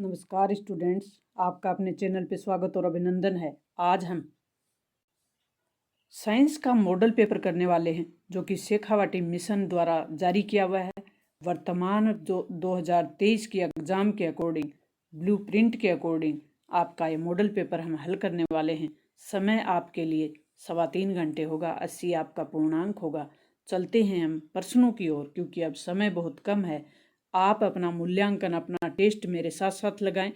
नमस्कार स्टूडेंट्स, आपका अपने चैनल पे स्वागत और अभिनंदन है। आज हम साइंस का मॉडल पेपर करने वाले हैं जो कि शेखावाटी मिशन द्वारा जारी किया हुआ है। वर्तमान जो 2023 की एग्ज़ाम के अकॉर्डिंग, ब्लूप्रिंट के अकॉर्डिंग आपका ये मॉडल पेपर हम हल करने वाले हैं। समय आपके लिए 3.25 घंटे होगा, 80 आपका पूर्णांक होगा। चलते हैं हम प्रश्नों की ओर, क्योंकि अब समय बहुत कम है। आप अपना मूल्यांकन, अपना टेस्ट मेरे साथ साथ लगाएं।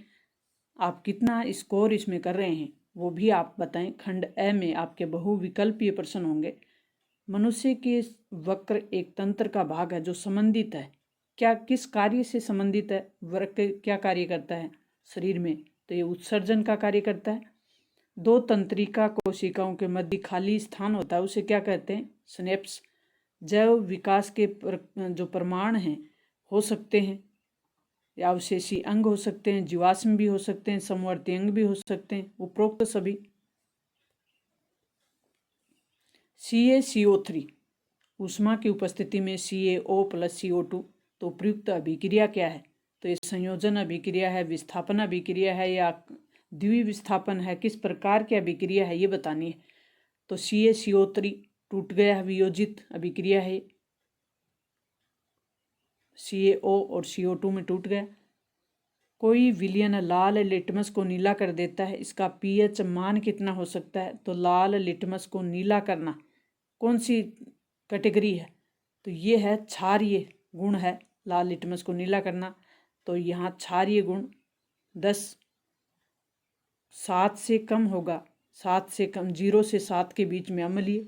आप कितना स्कोर इसमें कर रहे हैं वो भी आप बताएं। खंड ए में आपके बहुविकल्पीय प्रश्न होंगे। मनुष्य के वक्र एक तंत्र का भाग है जो संबंधित है। क्या किस कार्य से संबंधित है? वक्र क्या कार्य करता है शरीर में? तो ये उत्सर्जन का कार्य करता है। दो तंत्रिका कोशिकाओं के मध्य खाली स्थान होता है, उसे क्या कहते हैं? स्नेप्स। जैव विकास के जो प्रमाण हैं हो सकते हैं, या अवशेषी अंग हो सकते हैं, जीवाश्म भी हो सकते हैं, समवर्ती अंग भी हो सकते हैं, उपरोक्त सभी। CaCO3 ऊष्मा की उपस्थिति में CaO + CO2, तो उपयुक्त अभिक्रिया क्या है? तो ये संयोजन अभिक्रिया है, विस्थापन अभिक्रिया है, या द्विविस्थापन है? किस प्रकार की अभिक्रिया है ये बतानी है। तो CaCO3 टूट गया, वियोजित अभिक्रिया है। CaO और CO2 में टूट गया। कोई विलयन लाल लिटमस को नीला कर देता है, इसका pH मान कितना हो सकता है? तो लाल लिटमस को नीला करना कौन सी कैटेगरी है? तो ये है क्षारीय गुण है, लाल लिटमस को नीला करना। तो यहाँ क्षारीय गुण 10, 7 से कम होगा, 7 से कम, 0 से 7 के बीच में अम्लीय,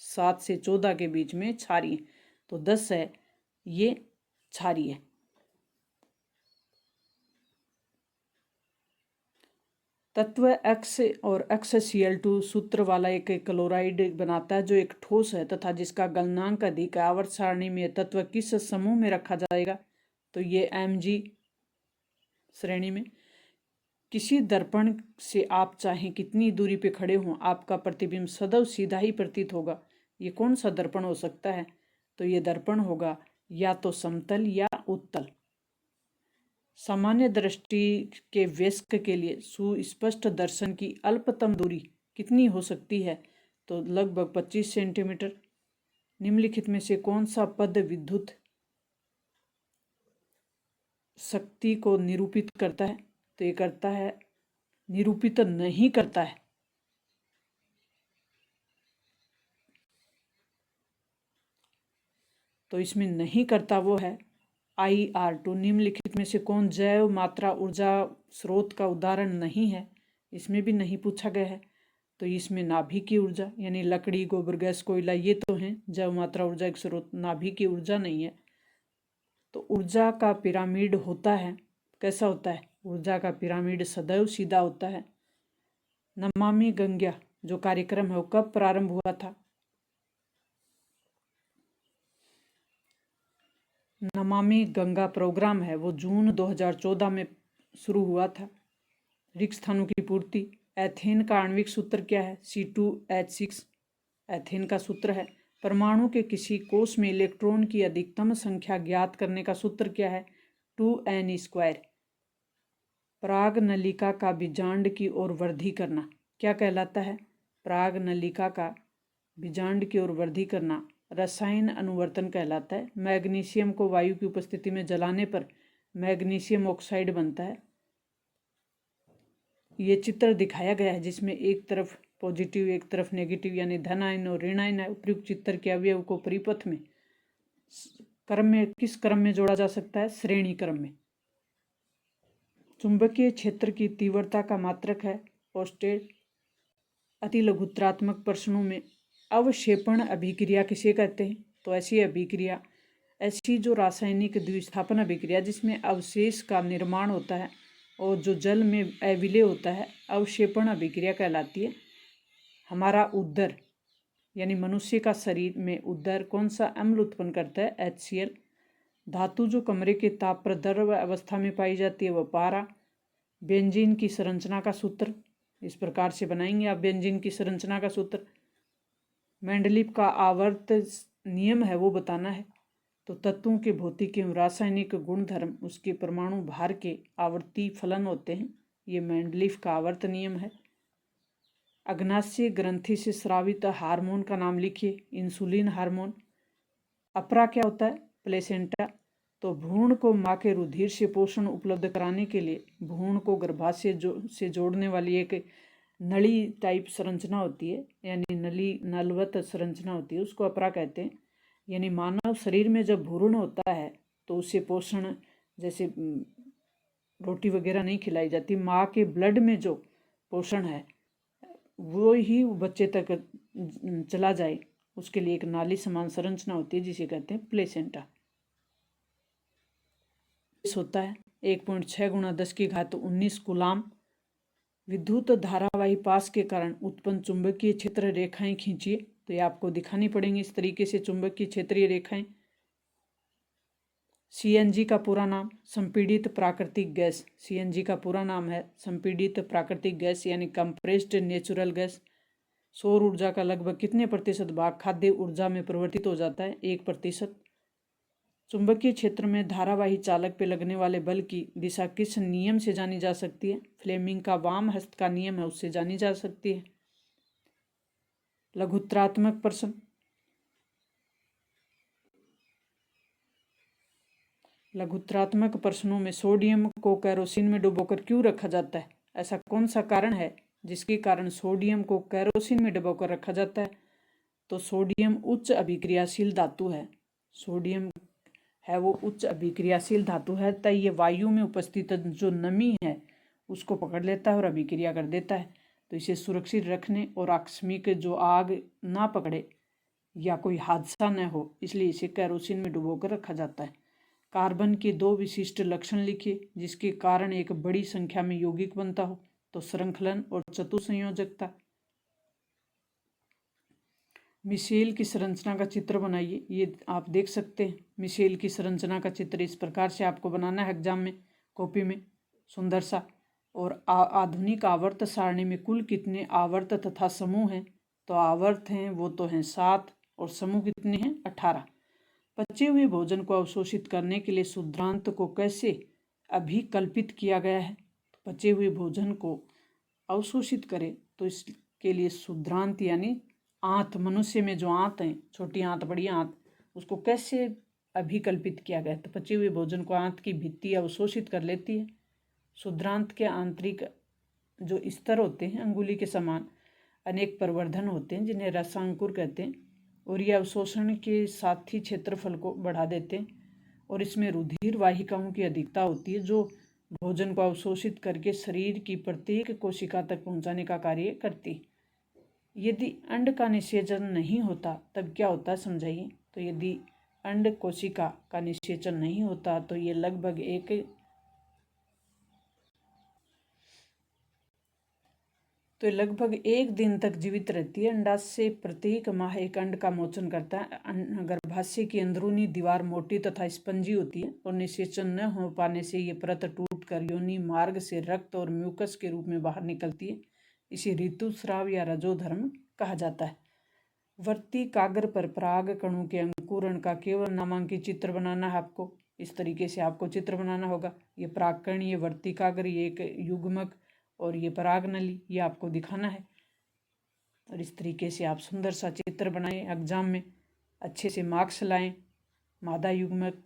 7 से 14 के बीच में क्षारीय। तो 10 है, ये क्षारीय है। तत्व X और XCl2 सूत्र वाला एक क्लोराइड बनाता है जो एक ठोस है तथा जिसका गलनांक अधिक है। आवर्त सारणी में तत्व किस समूह में रखा जाएगा? तो ये Mg श्रेणी में। किसी दर्पण से आप चाहें कितनी दूरी पे खड़े हों, आपका प्रतिबिंब सदैव सीधा ही प्रतीत होगा। ये कौन सा दर्पण हो सकता है? तो ये दर्पण होगा या तो समतल या उत्तल। सामान्य दृष्टि के वयस्क के लिए सुस्पष्ट दर्शन की अल्पतम दूरी कितनी हो सकती है? तो लगभग 25 सेंटीमीटर। निम्नलिखित में से कौन सा पद विद्युत शक्ति को निरूपित करता है? तो ये करता है, निरूपित नहीं करता है। तो इसमें नहीं करता वो है IR2। निम्नलिखित में से कौन जैव मात्रा ऊर्जा स्रोत का उदाहरण नहीं है? इसमें भी नहीं पूछा गया है। तो इसमें नाभिकीय ऊर्जा, यानी लकड़ी, गोबर गैस, कोयला, ये तो हैं जैव मात्रा ऊर्जा एक स्रोत। नाभिकीय ऊर्जा नहीं है। तो ऊर्जा का पिरामिड होता है, कैसा होता है? ऊर्जा का पिरामिड सदैव सीधा होता है। नमामि गंगा जो कार्यक्रम है वो कब प्रारंभ हुआ था? नमामि गंगा प्रोग्राम है वो जून 2014 में शुरू हुआ था। रिक्त स्थानों की पूर्ति। एथेन का आणविक सूत्र क्या है? C2H6 एथेन का सूत्र है। परमाणु के किसी कोष में इलेक्ट्रॉन की अधिकतम संख्या ज्ञात करने का सूत्र क्या है? 2n²। पराग नलिका का बीजांड की ओर वृद्धि करना क्या कहलाता है? पराग नलिका का बीजांड की ओर वृद्धि करना रसायन अनुवर्तन कहलाता है। मैग्नीशियम को वायु की उपस्थिति में जलाने पर मैग्नीशियम ऑक्साइड बनता है। ये चित्र दिखाया गया है जिसमें एक तरफ पॉजिटिव एक तरफ नेगेटिव, यानी धन आयन और ऋण आयन है। उपयुक्त चित्र के अवयव को परिपथ में क्रम में किस क्रम में जोड़ा जा सकता है? श्रेणी क्रम में। चुंबकीय क्षेत्र की तीव्रता का मात्रक है ऑस्टेड। अति लघुत्रात्मक प्रश्नों में अवक्षेपण अभिक्रिया किसे कहते हैं? तो ऐसी अभिक्रिया, ऐसी जो रासायनिक द्विस्थापन अभिक्रिया जिसमें अवशेष का निर्माण होता है और जो जल में अविलय होता है, अवक्षेपण अभिक्रिया कहलाती है। हमारा उदर, यानी मनुष्य का शरीर में उदर कौन सा अम्ल उत्पन्न करता है? HCl। धातु जो कमरे के ताप पर द्रव अवस्था में पाई जाती है वह पारा। बेंजीन की संरचना का सूत्र इस प्रकार से बनाएंगे आप। बेंजीन की संरचना का सूत्र, मेंडलीव का आवर्त नियम है वो बताना है। तो तत्वों के भौतिक एवं रासायनिक गुणधर्म उसके परमाणु भार के आवर्ती फलन होते हैं। ये मेंडलीफ का आवर्त नियम है। अग्नाशय ग्रंथि से स्रावित हार्मोन का नाम लिखिए। Insulin hormone. अपरा क्या होता है? प्लेसेंटा। तो भ्रूण को माँ के रुधिर से पोषण उपलब्ध कराने के लिए भ्रूण को गर्भाशय से जोड़ने वाली एक नली टाइप संरचना होती है, यानी नलवत संरचना होती है, उसको अपरा कहते हैं। यानी मानव शरीर में जब भ्रूण होता है तो उसे पोषण, जैसे रोटी वगैरह नहीं खिलाई जाती, माँ के ब्लड में जो पोषण है वो ही बच्चे तक चला जाए, उसके लिए एक नाली समान संरचना होती है जिसे कहते हैं प्लेसेंटा। होता है 1.6 × 10⁻19 कूलाम। विद्युत धारावाही पास के कारण उत्पन्न चुंबकीय क्षेत्र रेखाएं खींचिए। तो ये आपको दिखानी पड़ेंगी इस तरीके से चुंबकीय क्षेत्रीय रेखाएं। सीएनजी का पूरा नाम संपीड़ित प्राकृतिक गैस। सीएनजी का पूरा नाम है संपीड़ित प्राकृतिक गैस, यानी कंप्रेस्ड नेचुरल गैस। सौर ऊर्जा का लगभग कितने प्रतिशत भाग खाद्य ऊर्जा में परिवर्तित हो जाता है? 1%। चुंबकीय क्षेत्र में धारावाही चालक पे लगने वाले बल की दिशा किस नियम से जानी जा सकती है? फ्लेमिंग का वाम हस्त का नियम है, उससे जानी जा सकती है। लघुत्तरात्मक प्रश्न। लघुत्तरात्मक प्रश्नों में सोडियम को केरोसिन में डुबोकर क्यों रखा जाता है? ऐसा कौन सा कारण है जिसके कारण सोडियम को केरोसिन में डुबोकर रखा जाता है? तो सोडियम उच्च अभिक्रियाशील धातु है। सोडियम है वो उच्च अभिक्रियाशील धातु है, तय ये वायु में उपस्थित जो नमी है उसको पकड़ लेता है और अभिक्रिया कर देता है। तो इसे सुरक्षित रखने और आकस्मिक जो आग ना पकड़े या कोई हादसा न हो, इसलिए इसे केरोसिन में डुबोकर रखा जाता है। कार्बन के 2 विशिष्ट लक्षण लिखिए जिसके कारण एक बड़ी संख्या में यौगिक बनता हो। तो श्रृंखलन और चतुसंयोजकता। मिशेल की संरचना का चित्र बनाइए। ये आप देख सकते हैं मिशेल की संरचना का चित्र इस प्रकार से आपको बनाना है एग्जाम में, कॉपी में, सुंदर सा। और आधुनिक आवर्त सारणी में कुल कितने आवर्त तथा समूह हैं? तो आवर्त हैं वो तो हैं 7 और समूह कितने हैं? 18। पचे हुए भोजन को अवशोषित करने के लिए शुद्धांत को कैसे अभिकल्पित किया गया है? पचे हुए भोजन को अवशोषित करे तो इसके लिए शुद्धांत यानी आंत, मनुष्य में जो आंत है, छोटी आंत बड़ी आंत, उसको कैसे अभिकल्पित किया गया? तो पचे हुए भोजन को आंत की भित्ति अवशोषित कर लेती है। शुद्धांत के आंतरिक जो स्तर होते हैं अंगुली के समान अनेक प्रवर्धन होते हैं जिन्हें रसांकुर कहते हैं, और ये अवशोषण के साथ ही क्षेत्रफल को बढ़ा देते हैं। और इसमें रुधिर वाहिकाओं की अधिकता होती है जो भोजन को अवशोषित करके शरीर की प्रत्येक कोशिका तक पहुंचाने का कार्य करती। यदि अंड का निषेचन नहीं होता तब क्या होता है समझाइए। तो यदि अंड कोशिका का निषेचन नहीं होता तो ये लगभग एक दिन तक जीवित रहती है। अंडाशय प्रत्येक माह एक अंड का मोचन करता है। गर्भाशय की अंदरूनी दीवार मोटी तथा स्पंजी होती है और निषेचन न हो पाने से ये परत टूटकर योनि मार्ग से रक्त और म्यूकस के रूप में बाहर निकलती है। इसे ऋतुस्राव या रजोधर्म कहा जाता है। वर्ती कागर पर पराग कणों के अंकुरण का केवल नामांकित चित्र बनाना है आपको। इस तरीके से आपको चित्र बनाना होगा। ये परागकण, ये वर्ती कागर, ये एक युग्मक और ये पराग नली, ये आपको दिखाना है। और इस तरीके से आप सुंदर सा चित्र बनाएं, एग्जाम में अच्छे से मार्क्स लाएं। मादा युग्मक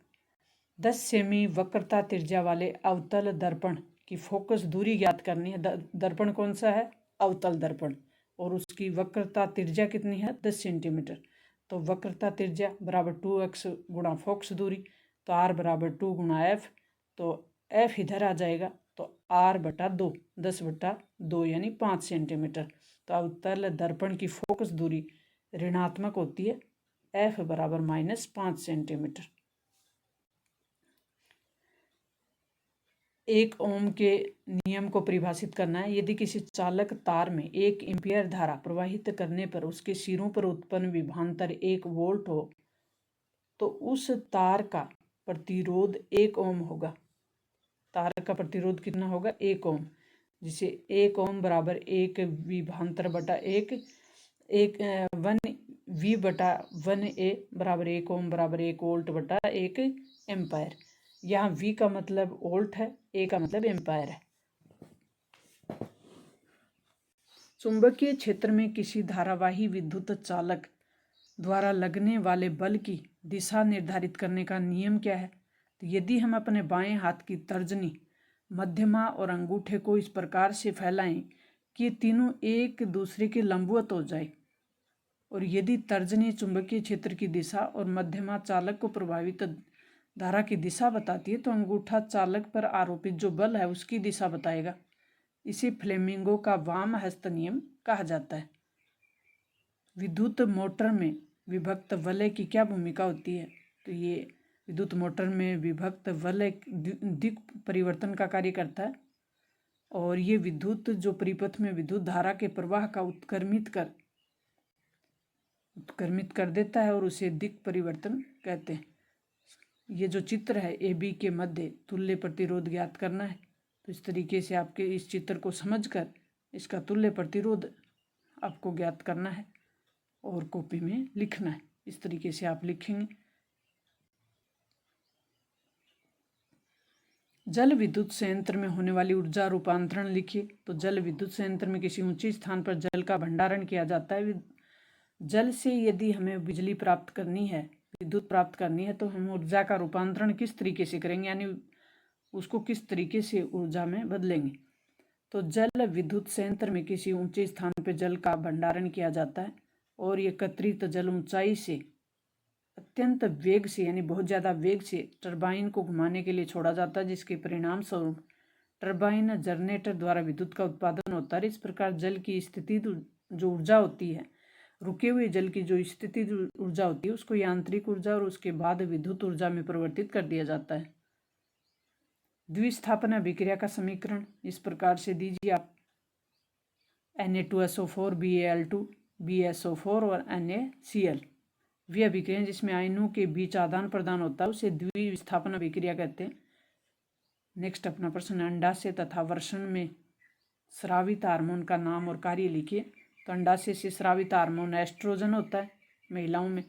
10 सेमी वक्रता त्रिज्या वाले अवतल दर्पण की फोकस दूरी ज्ञात करनी है। दर्पण कौन सा है? अवतल दर्पण। और उसकी वक्रता त्रिज्या कितनी है? 10 सेंटीमीटर। तो वक्रता त्रिज्या बराबर 2x गुणा फोकस दूरी, तो r बराबर 2 गुणा f। तो f इधर आ जाएगा तो r/2, 10/2 यानी 5 सेंटीमीटर। तो अवतल दर्पण की फोकस दूरी ऋणात्मक होती है, f बराबर -5 सेंटीमीटर। 1 ओम के नियम को परिभाषित करना है। यदि किसी चालक तार में 1 एम्पीयर धारा प्रवाहित करने पर उसके सिरों पर उत्पन्न विभवांतर 1 वोल्ट हो तो उस तार का प्रतिरोध 1 ओम होगा। तार का प्रतिरोध कितना होगा? 1 ओम, जिसे 1 ओम बराबर 1 विभवांतर बटा 1 1 V/1A बराबर 1 ओम बराबर 1 वोल्ट बटा 1 एम्पायर। यहाँ V का मतलब वोल्ट है, A का मतलब एम्पायर है। चुंबकीय क्षेत्र में किसी धारावाही विद्युत चालक द्वारा लगने वाले बल की दिशा निर्धारित करने का नियम क्या है? तो यदि हम अपने बाएं हाथ की तर्जनी, मध्यमा और अंगूठे को इस प्रकार से फैलाएं कि तीनों एक दूसरे के लंबवत हो जाए, और यदि तर्जनी चुंबकीय क्षेत्र की दिशा और मध्यमा चालक को प्रभावित धारा की दिशा बताती है, तो अंगूठा चालक पर आरोपित जो बल है उसकी दिशा बताएगा। इसे फ्लेमिंगो का वाम हस्त नियम कहा जाता है। विद्युत मोटर में विभक्त वलय की क्या भूमिका होती है? तो ये विद्युत मोटर में विभक्त वलय दिक् परिवर्तन का कार्य करता है, और ये विद्युत जो परिपथ में विद्युत धारा के प्रवाह का उत्क्रमित कर देता है, और उसे दिक् परिवर्तन कहते हैं। ये जो चित्र है, ए बी के मध्य तुल्य प्रतिरोध ज्ञात करना है। तो इस तरीके से आपके इस चित्र को समझकर इसका तुल्य प्रतिरोध आपको ज्ञात करना है और कॉपी में लिखना है। इस तरीके से आप लिखेंगे। जल विद्युत संयंत्र में होने वाली ऊर्जा रूपांतरण लिखिए। तो जल विद्युत संयंत्र में किसी ऊंचे स्थान पर जल का भंडारण किया जाता है। जल से यदि हमें बिजली प्राप्त करनी है, विद्युत प्राप्त करनी है, तो हम ऊर्जा का रूपांतरण किस तरीके से करेंगे, यानी उसको किस तरीके से ऊर्जा में बदलेंगे। तो जल विद्युत संयंत्र में किसी ऊंचे स्थान पर जल का भंडारण किया जाता है, और ये एकत्रित जल ऊंचाई से अत्यंत वेग से, यानी बहुत ज़्यादा वेग से टरबाइन को घुमाने के लिए छोड़ा जाता है, जिसके परिणाम स्वरूप टरबाइन जनरेटर द्वारा विद्युत का उत्पादन होता है। इस प्रकार जल की स्थिति जो ऊर्जा होती है, रुके हुए जल की जो स्थिति ऊर्जा होती है, उसको यांत्रिक ऊर्जा और उसके बाद विद्युत ऊर्जा में परिवर्तित कर दिया जाता है। द्विस्थापना अभिक्रिया का समीकरण इस प्रकार से दीजिए आप। Na2SO4 BaL2 BSO4 और NaCl। वे अभिक्रियाएं जिसमें आयनों के बीच आदान प्रदान होता है उसे द्विस्थापन अभिक्रिया कहते हैं। नेक्स्ट अपना प्रश्न, अंडाशय तथा वृषण में स्रावित हार्मोन का नाम और कार्य लिखिए। तो अंडाशय से स्रावित हार्मोन एस्ट्रोजन होता है महिलाओं में,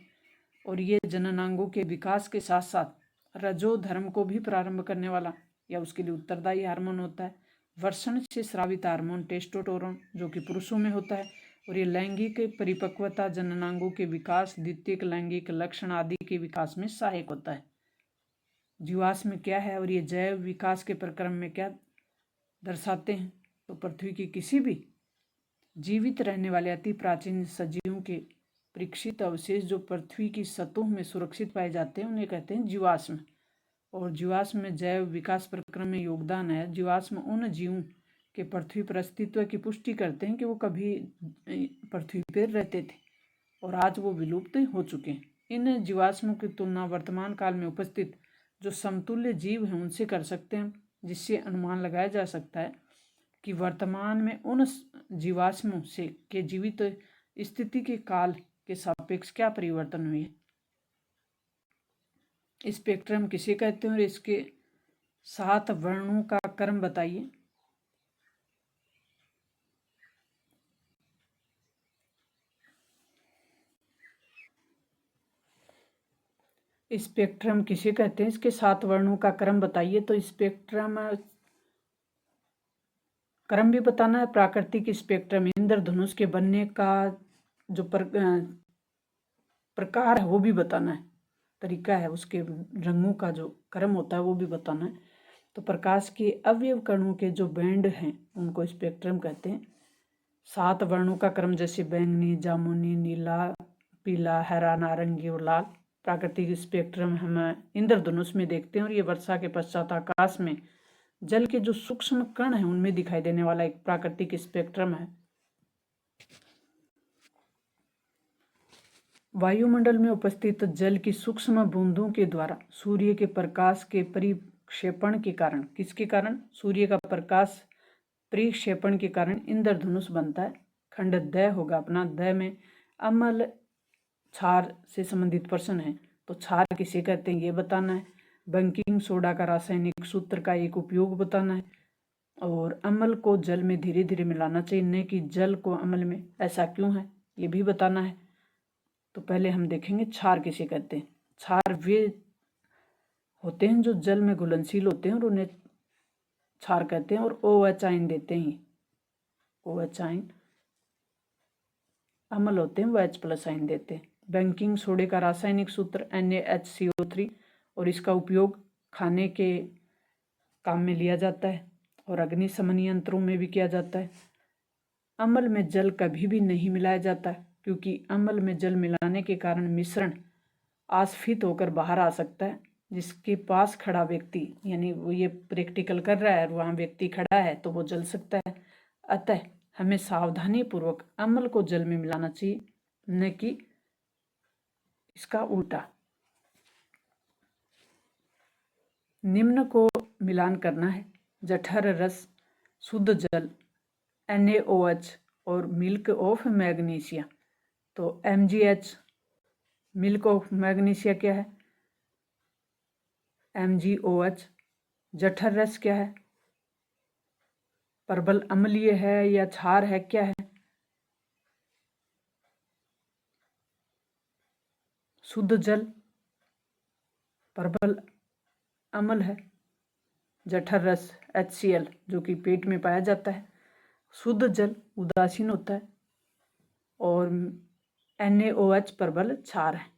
और ये जननांगों के विकास के साथ साथ रजोधर्म को भी प्रारंभ करने वाला या उसके लिए उत्तरदायी हार्मोन होता है। वृषण से स्रावित हार्मोन टेस्टोस्टेरोन जो कि पुरुषों में होता है, और ये लैंगिक परिपक्वता, जननांगों के विकास, द्वितीयक लैंगिक लक्षण आदि के विकास में सहायक होता है। जीवाश्म में क्या है और ये जैव विकास के प्रक्रम में क्या दर्शाते हैं? तो पृथ्वी की किसी भी जीवित रहने वाले अति प्राचीन सजीवों के परीक्षित अवशेष जो पृथ्वी की सतह में सुरक्षित पाए जाते हैं उन्हें कहते हैं जीवाश्म। और जीवाश्म में जैव विकास प्रक्रम में योगदान है। जीवाश्म उन जीवों के पृथ्वी पर अस्तित्व की पुष्टि करते हैं कि वो कभी पृथ्वी पर रहते थे और आज वो विलुप्त हो चुके हैं। इन जीवाश्मों की तुलना वर्तमान काल में उपस्थित जो समतुल्य जीव हैं उनसे कर सकते हैं, जिससे अनुमान लगाया जा सकता है कि वर्तमान में उन जीवाश्मों से के जीवित स्थिति के काल के सापेक्ष क्या परिवर्तन हुए। स्पेक्ट्रम किसे कहते हैं और इसके 7 वर्णों का क्रम बताइए। स्पेक्ट्रम किसे कहते हैं, इसके 7 वर्णों का क्रम बताइए। तो स्पेक्ट्रम क्रम भी बताना है। प्राकृतिक स्पेक्ट्रम इंद्रधनुष के बनने का जो प्रकार है वो भी बताना है, तरीका है, उसके रंगों का जो क्रम होता है वो भी बताना है। तो प्रकाश के अवयव कणों के जो बैंड हैं उनको स्पेक्ट्रम कहते हैं। 7 वर्णों का क्रम जैसे बैंगनी, जामुनी, नीला, पीला, हरा, नारंगी और लाल। प्राकृतिक स्पेक्ट्रम हम इंद्रधनुष में देखते हैं और ये वर्षा के पश्चात आकाश में जल के जो सूक्ष्म कण हैं उनमें दिखाई देने वाला एक प्राकृतिक स्पेक्ट्रम है। वायुमंडल में उपस्थित जल की सूक्ष्म बूंदों के द्वारा सूर्य के प्रकाश के परिक्षेपण के कारण, किसके कारण? सूर्य का प्रकाश परिक्षेपण के कारण इंद्रधनुष बनता है। खंड द होगा अपना। द में अम्ल क्षार से संबंधित प्रश्न है, तो क्षार किसे कहते हैं ये बताना है। बेकिंग सोडा का रासायनिक सूत्र का एक उपयोग बताना है, और अम्ल को जल में धीरे धीरे मिलाना चाहिए, न कि जल को अम्ल में, ऐसा क्यों है ये भी बताना है। तो पहले हम देखेंगे क्षार किसे कहते हैं। क्षार वे होते हैं जो जल में घुलनशील होते हैं और उन्हें क्षार कहते हैं और OH आयन देते हैं। OH आयन अम्ल होते हैं, वो H+ आयन देते हैं। बेकिंग सोडे का रासायनिक सूत्र NaHCO3 और इसका उपयोग खाने के काम में लिया जाता है और अग्निशमन यंत्रों में भी किया जाता है। अम्ल में जल कभी भी नहीं मिलाया जाता क्योंकि अम्ल में जल मिलाने के कारण मिश्रण आस्फित होकर बाहर आ सकता है। जिसके पास खड़ा व्यक्ति, यानी वो ये प्रैक्टिकल कर रहा है और वहाँ व्यक्ति खड़ा है, तो वो जल सकता है। अतः हमें सावधानी पूर्वक अम्ल को जल में मिलाना चाहिए, न कि इसका उल्टा। निम्न को मिलान करना है: जठर रस, शुद्ध जल, NaOH और मिल्क ऑफ मैग्नीशिया। तो MgH मिल्क ऑफ मैग्नीशिया क्या है? MgOH। जठर रस क्या है? प्रबल अम्लीय है या क्षार है, क्या है? शुद्ध जल प्रबल अम्ल है। जठर रस HCl जो कि पेट में पाया जाता है। शुद्ध जल उदासीन होता है और NaOH प्रबल क्षार है।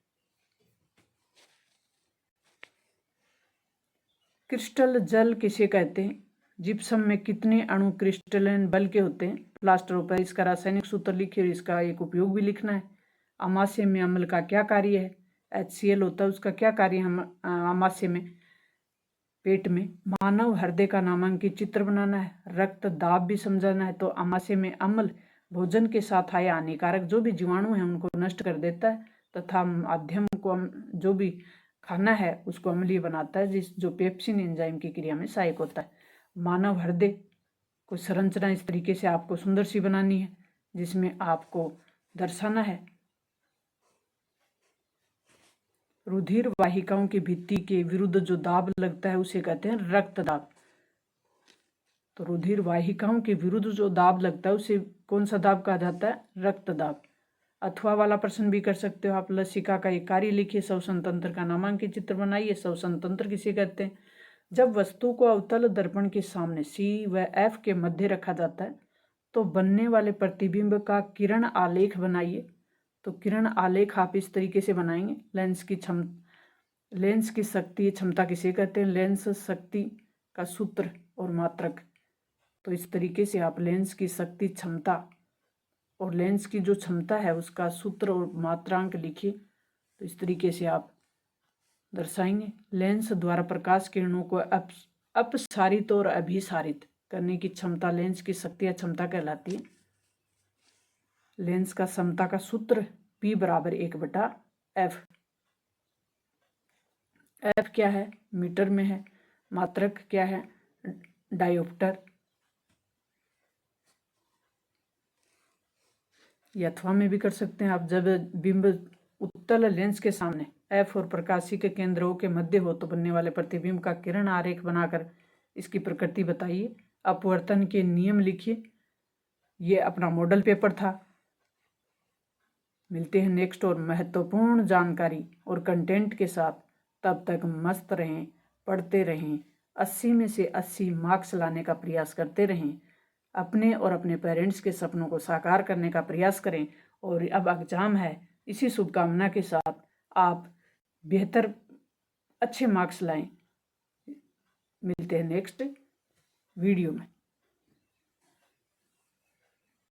क्रिस्टल जल किसे कहते हैं? जिप्सम में कितने अणु क्रिस्टलन बल के होते हैं? प्लास्टर ऑफ पेरिस का रासायनिक सूत्र लिखिए और इसका एक उपयोग भी लिखना है। अमाशय में अम्ल का क्या कार्य है? HCl होता है, उसका क्या कार्य है अमाशय में, पेट में? मानव हृदय का नामांकित चित्र बनाना है। रक्त दाब भी समझाना है। तो अमाशय में अम्ल भोजन के साथ आए हानिकारक जो भी जीवाणु हैं उनको नष्ट कर देता है तथा माध्यम को जो भी खाना है उसको अम्लीय बनाता है, जो पेप्सिन एंजाइम की क्रिया में सहायक होता है। मानव हृदय को संरचना इस तरीके से आपको सुंदर सी बनानी है, जिसमें आपको दर्शाना है रुधिर वाहिकाओं की भित्ति के विरुद्ध जो दाब लगता है उसे कहते हैं रक्त दाब। तो रुधिर वाहिकाओं के विरुद्ध जो दाब लगता है उसे कौन सा दाब कहा जाता है? रक्त दाब। अथवा वाला प्रश्न भी कर सकते हो आप। लसिका का एक कार्य लिखिए। श्वसन तंत्र का नामांकित चित्र बनाइए। श्वसन तंत्र किसे कहते हैं? जब वस्तु को अवतल दर्पण के सामने C व F के मध्य रखा जाता है तो बनने वाले प्रतिबिंब का किरण आलेख बनाइए। तो किरण आलेख आप इस तरीके से बनाएंगे। लेंस की शक्ति क्षमता किसे कहते हैं? लेंस शक्ति का सूत्र और मात्रक। तो इस तरीके से आप लेंस की शक्ति क्षमता और लेंस की जो क्षमता है उसका सूत्र और मात्रांक लिखिए। तो इस तरीके से आप दर्शाएंगे। लेंस द्वारा प्रकाश किरणों को अपसारित और अभिसारित करने की क्षमता लेंस की शक्ति या क्षमता कहलाती है। लेंस का समता का सूत्र P = 1/F। F क्या है? मीटर में है। मात्रक क्या है? डायोप्टर। अथवा में भी कर सकते हैं आप। जब बिंब उत्तल लेंस के सामने F और प्रकाशी के केंद्रों के मध्य हो तो बनने वाले प्रतिबिंब का किरण आरेख बनाकर इसकी प्रकृति बताइए। अपवर्तन के नियम लिखिए। ये अपना मॉडल पेपर था। मिलते हैं नेक्स्ट और महत्वपूर्ण जानकारी और कंटेंट के साथ। तब तक मस्त रहें, पढ़ते रहें, 80 में से 80 मार्क्स लाने का प्रयास करते रहें। अपने और अपने पेरेंट्स के सपनों को साकार करने का प्रयास करें। और अब एग्जाम है, इसी शुभकामना के साथ आप बेहतर अच्छे मार्क्स लाएं। मिलते हैं नेक्स्ट वीडियो में।